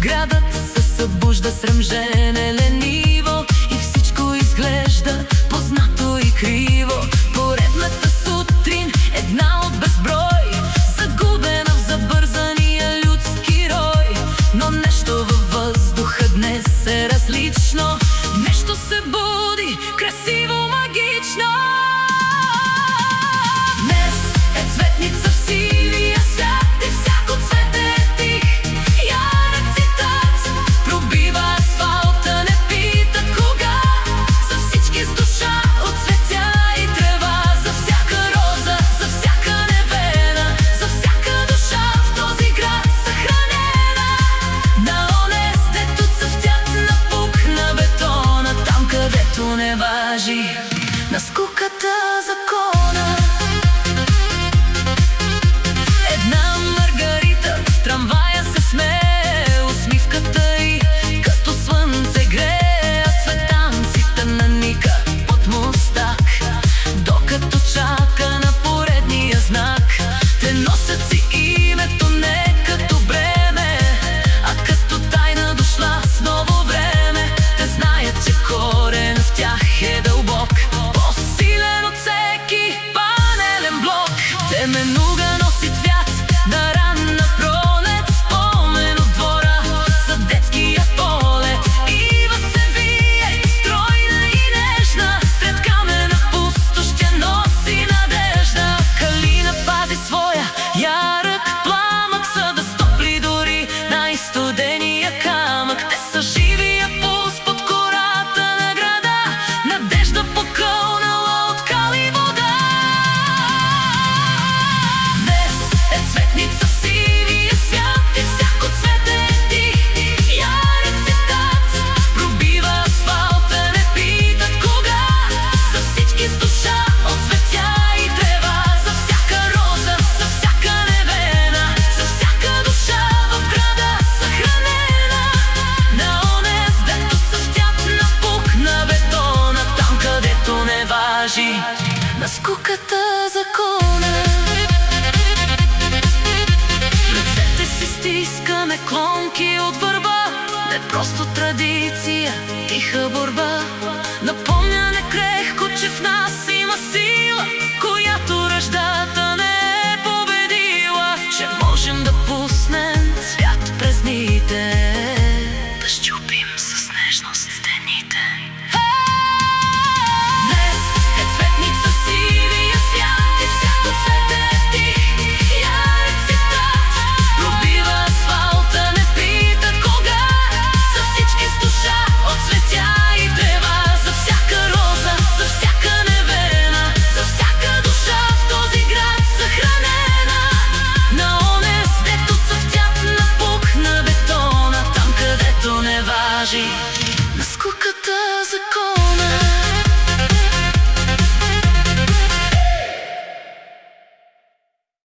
Градът се събужда с ръмжене лениво и всичко изглежда познато и криво. Поредната сутрин, една от безброй, загубена в забързания людски рой. Но нещо във въздуха днес е различно, нещо се буди красиво, магично. Днес е цветница в сивия свят и всяко цвете е тих, ярък цитат пробива асфалта, не пита кога. За всички с душа от цветя и трева, за всяка роза, за всяка невена, за всяка душа в този град съхранена. На онез, дето цъфтят напук на бетона, там където не важи на скуката закона. Една Маргарита в трамвая се смее, усмивката й като слънце грее, а цветанците на Ника под мустак, докато чака на поредния знак. Те носят си името не като бреме, а като тайна дошла с ново време. Те знаят, че корен в тях е дълбок, по-силен от всеки панелен блок. Теменуга носи цвят на ранна пролет, спомен от двора за детския полет. Ива се вие, стройна и нежна, сред камена пустош тя носи надежда. Калина пази своя ярък пламък, за да стопли дори най-студения камък. Те са живия пулс под кората на града, надежда покълнала от кал и вода. Днес е цветница в сивия свят и всяко цвете е тих, ярък цитат пробива асфалта, не пита кога. За всички с душа от цветя и трева, за всяка роза, за всяка невена, за всяка душа в града съхранена. На онез, дето цъфтят напук на бетона, там където не важи на скуката закона. Ръцете си стискаме клонки от върба, не просто традиция, тиха борба. Напомняне крехко, че в нас има сила.